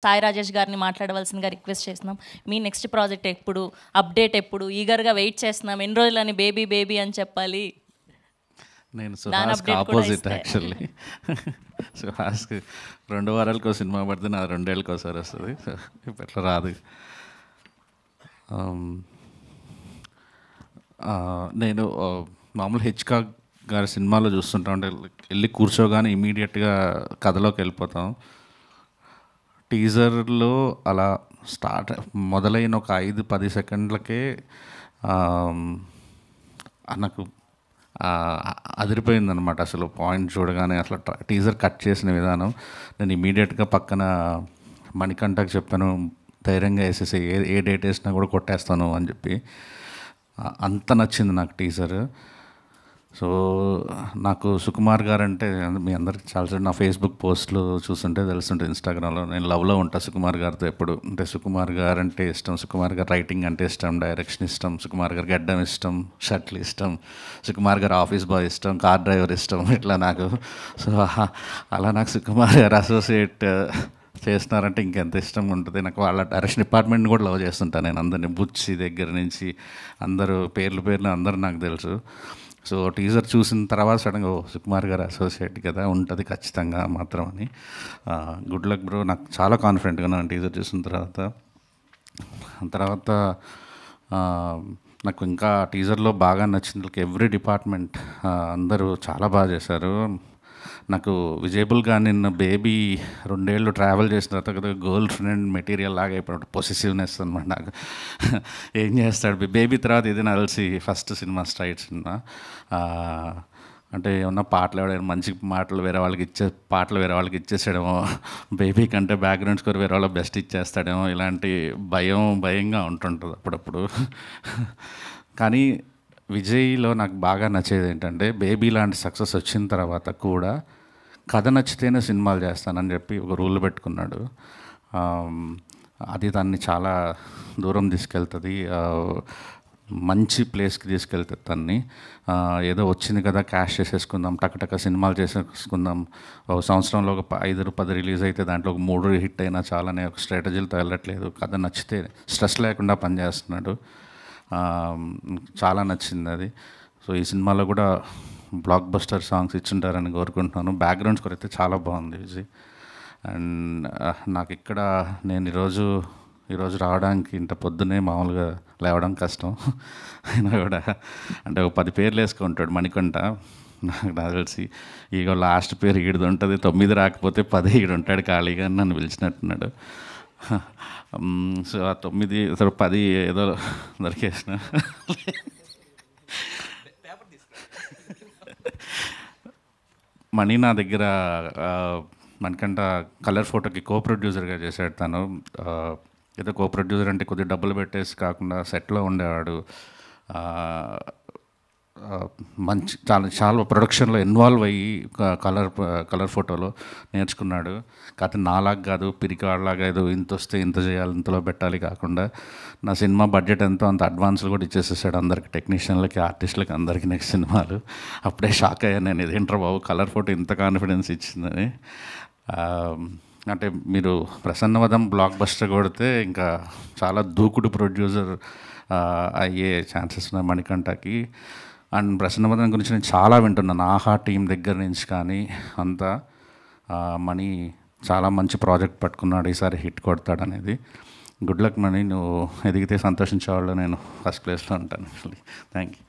సాయి రాజేష్ గారిని మాట్లాడవలసిందిగా రిక్వెస్ట్ చేస్తున్నాం. మీ నెక్స్ట్ ప్రాజెక్ట్ ఎప్పుడు, అప్డేట్ ఎప్పుడు? ఈగర్గా వెయిట్ చేస్తున్నాం. ఎన్ని రోజులని బేబీ బేబీ అని చెప్పాలి. నేను సుహాస్కి ఆపోజిట్ యాక్చువల్లీ. సుహాస్కి 2 వారాలకో సినిమా పడితే నా 2 ఏళ్ళకి ఒకసారి వస్తుంది. సో ఇప్పట్లో రాదు. నేను మామూలు హిచ్కాక్ గారి సినిమాలో చూస్తుంటా ఉంటే వెళ్ళి కూర్చోగానే ఇమీడియట్గా కథలోకి వెళ్ళిపోతాం. టీజర్లో అలా మొదలైన ఒక 5-10 సెకండ్లకే నాకు అదిరిపోయిందనమాట. అసలు పాయింట్ చూడగానే అసలు టీజర్ కట్ చేసిన విధానం నేను ఇమీడియట్గా పక్కన మణికంఠకి చెప్పాను, ధైర్యంగా వేసేసి ఏ డేట్ వేసినా కూడా కొట్టేస్తాను అని చెప్పి. అంత నచ్చింది నాకు టీజర్. సో నాకు సుకుమార్ గారు అంటే మీ అందరికి చాలాసార్లు నా ఫేస్బుక్ పోస్ట్లు చూస్తుంటే తెలుస్తుంటుంది, ఇన్స్టాగ్రామ్లో నేను లవ్లో ఉంటాను సుకుమార్ గారితో ఎప్పుడు. అంటే సుకుమార్ గారు అంటే ఇష్టం, సుకుమార్ గారు రైటింగ్ అంటే ఇష్టం, డైరెక్షన్ ఇష్టం, సుకుమార్ గారు గడ్డం ఇష్టం, షర్ట్లు ఇష్టం, సుకుమార్ గారు ఆఫీస్ బాయ్ ఇష్టం, కార్ డ్రైవర్ ఇష్టం, ఇట్లా నాకు. సో అలా నాకు సుకుమార్ గారు అసోసియేట్ చేస్తున్నారంటే ఇంకెంత ఇష్టం ఉంటుంది నాకు. వాళ్ళ డైరెక్షన్ డిపార్ట్మెంట్ని కూడా లవ్ చేస్తుంటాను నేను. అందరినీ బుచ్చి దగ్గర నుంచి అందరూ పేర్లు అందరూ నాకు తెలుసు. సో టీజర్ చూసిన తర్వాత సడన్గా సుకుమార్ గారు అసోసియేట్ కదా, ఉంటుంది ఖచ్చితంగా మాత్రం అని. Good luck bro. నాకు చాలా కాన్ఫిడెంట్గా ఉన్నాను టీజర్ చూసిన తర్వాత. నాకు ఇంకా టీజర్లో బాగా నచ్చింది ఎవ్రీ డిపార్ట్మెంట్ అందరూ చాలా బాగా చేశారు. నాకు విజయబుల్గా నిన్న బేబీ 2 ఏళ్ళు ట్రావెల్ చేసిన తర్వాత కదా గర్ల్ ఫ్రెండ్ మెటీరియల్ లాగా అయిపోయాడు. పొసెసివ్నెస్ అనమాట నాకు. ఏం చేస్తాడు బేబీ తర్వాత ఇది నలిసి ఫస్ట్ సినిమా స్ట్రైట్ సినిమా. అంటే ఏమన్నా పాటలు ఎవడైనా మంచి పాటలు వేరే వాళ్ళకి ఇచ్చేసాడేమో, బేబీ కంటే బ్యాక్గ్రౌండ్ స్కోర్ వేరే వాళ్ళకి బెస్ట్ ఇచ్చేస్తాడేమో, ఇలాంటి భయంగా ఉంటుంటుంది అప్పుడప్పుడు. కానీ విజయ్లో నాకు బాగా నచ్చేది ఏంటంటే బేబీ లాంటి సక్సెస్ వచ్చిన తర్వాత కూడా కథ నచ్చితేనే సినిమాలు చేస్తానని చెప్పి ఒక రూల్ పెట్టుకున్నాడు. అది దాన్ని చాలా దూరం తీసుకెళ్తుంది, మంచి ప్లేస్కి తీసుకెళ్తుంది తన్ని. ఏదో వచ్చింది కదా క్యాష్ చేసేసుకుందాం, టకటక సినిమాలు చేసేసుకుందాం, ఒక సంవత్సరంలో ఒక 5-10 రిలీజ్ అయితే దాంట్లో ఒక 3 హిట్ అయినా చాలానే ఒక స్ట్రాటజీలతో వెళ్ళట్లేదు. కథ నచ్చితే స్ట్రెస్ లేకుండా పనిచేస్తున్నాడు. చాలా నచ్చింది అది. సో ఈ సినిమాలో కూడా బ్లాక్ బస్టర్ సాంగ్స్ ఇచ్చుంటారని కోరుకుంటున్నాను. బ్యాక్గ్రౌండ్ స్కోర్ అయితే చాలా బాగుంది విజయ్. అండ్ నాకు ఇక్కడ నేను ఈరోజు రావడానికి ఇంత పొద్దునే మామూలుగా లేవడం కష్టం అయినా కూడా అంటే ఒక 10 పేర్లు వేసుకుంటాడు మణికంఠ. నాకు తెలిసి ఇక లాస్ట్ పేరు ఈడిది ఉంటుంది, 9 రాకపోతే 10 ఈడు ఉంటాడు ఖాళీగా అని నన్ను పిలిచినట్టున్నాడు. సో ఆ 9 10 ఏదో దొరికేసిన. మణి నా దగ్గర మనకంట కలర్ ఫోటోకి ప్రొడ్యూసర్గా చేశాడు తను. ఏదో ప్రొడ్యూసర్ అంటే కొద్దిగా డబ్బులు పెట్టేసి కాకుండా సెట్లో ఉండేవాడు. మంచి చాలా ప్రొడక్షన్లో ఇన్వాల్వ్ అయ్యి కలర్ ఫోటోలో నేర్చుకున్నాడు. కాకపోతే నాలాగా కాదు, పిరికాడలాగా ఏదో ఇంత వస్తే ఇంత చేయాలి, ఇంతలో పెట్టాలి కాకుండా నా సినిమా బడ్జెట్ ఎంతో అంత అడ్వాన్స్లు కూడా ఇచ్చేసేసాడు అందరికి, టెక్నీషియన్లకి, ఆర్టిస్టులకి, అందరికీ నెక్స్ట్ సినిమాలు. అప్పుడే షాక్ అయ్యాను నేను, ఇదేంట్రా బాబు కలర్ ఫోటో ఇంత కాన్ఫిడెన్స్ ఇచ్చిందని. అంటే మీరు ప్రసన్నవదం బ్లాక్ బస్టర్ కొడితే ఇంకా చాలా దూకుడు ప్రొడ్యూసర్ అయ్యే ఛాన్సెస్ ఉన్నాయి మణికంఠకి. అండ్ ప్రసన్నవదం గురించి నేను చాలా వింటున్నాను, ఆహా టీం దగ్గర నుంచి కానీ అంతా. మణి చాలా మంచి ప్రాజెక్ట్ పట్టుకున్నాడు, ఈసారి హిట్ కొడతాడు అనేది. గుడ్ లక్ మణి, నువ్వు ఎదిగితే సంతోషించేవాళ్ళు నేను ఫస్ట్ ప్లేస్లో ఉంటాను. Thank you.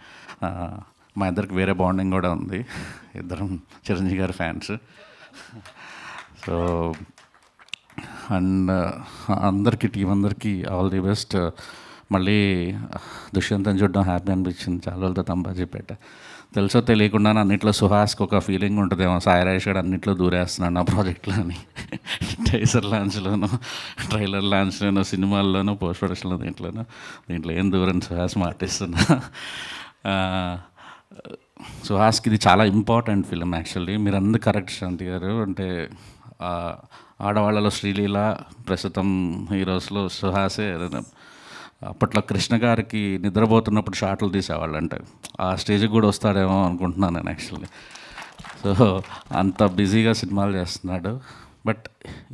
మా ఇద్దరికి వేరే బాండింగ్ కూడా ఉంది, ఇద్దరం చిరంజీవి గారి ఫ్యాన్స్. సో అండ్ అందరికీ టీం అందరికీ ఆల్ ది బెస్ట్. మళ్ళీ దుష్యంతం చూడడం హ్యాపీ అనిపించింది, చాలా రోజులతో తంబాజీపేట. తెలుసో తెలియకుండా అన్నింటిలో సుహాస్కి ఒక ఫీలింగ్ ఉంటుందేమో, సాయి రాజేష్ గారు అన్నింటిలో దూరేస్తున్నాడు నా ప్రాజెక్టులో అని. టైజర్ లాంచ్లోనూ, ట్రైలర్ లాంచ్లోనూ, సినిమాల్లోనూ, పోస్ట్ ప్రొడక్షన్లో, దీంట్లో ఏం దూరం సుహాస్ మాటిస్తున్నా. సుహాస్కి ఇది చాలా ఇంపార్టెంట్ ఫిలిం యాక్చువల్లీ. మీరు అందరూ కరెక్ట్ శాంతి గారు. అంటే ఆడవాళ్ళలో శ్రీలీల, ప్రస్తుతం హీరోస్లో సుహాసే. అప్పట్లో కృష్ణ గారికి నిద్రపోతున్నప్పుడు షాట్లు తీసేవాళ్ళు, అంటే ఆ స్టేజ్కి కూడా వస్తాడేమో అనుకుంటున్నాను నేను యాక్చువల్లీ. సో అంత బిజీగా సినిమాలు చేస్తున్నాడు. బట్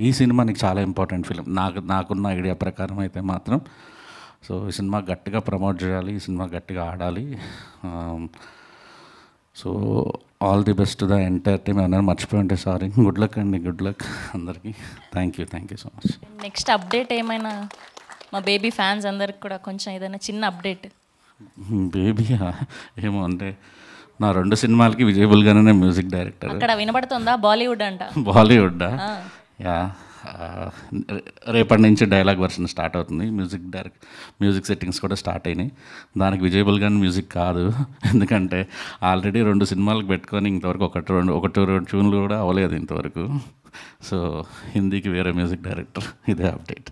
ఈ సినిమా నీకు చాలా ఇంపార్టెంట్ ఫిలిం నాకున్న ఐడియా ప్రకారం అయితే మాత్రం. సో ఈ సినిమా గట్టిగా ప్రమోట్ చేయాలి, ఈ సినిమా గట్టిగా ఆడాలి. So all the best the entire team. ఏమన్నా మర్చిపోయి ఉంటే సారీ. గుడ్ లక్ అండి, గుడ్ లక్ అందరికీ. Thank you so much. Next update ఏమైనా మా బేబీ ఫ్యాన్స్ అందరికి కూడా కొంచెం ఏదైనా చిన్న అప్డేట్? బేబీయా ఏమో అంటే నా 2 సినిమాలకి విజయబుల్గానే మ్యూజిక్ డైరెక్టర్. అక్కడ వినపడుతుందా బాలీవుడ్ అంట? బాలీవుడ్డా? యా, రేపటి నుంచి డైలాగ్ వర్షన్ స్టార్ట్ అవుతుంది. మ్యూజిక్ సెట్టింగ్స్ కూడా స్టార్ట్ అయినాయి. దానికి విజయబుల్గానే మ్యూజిక్ కాదు, ఎందుకంటే ఆల్రెడీ 2 సినిమాలకు పెట్టుకొని ఇంతవరకు ఒకటి రెండు ట్యూన్లు కూడా అవ్వలేదు ఇంతవరకు. సో హిందీకి వేరే మ్యూజిక్ డైరెక్టర్. ఇదే అప్డేట్.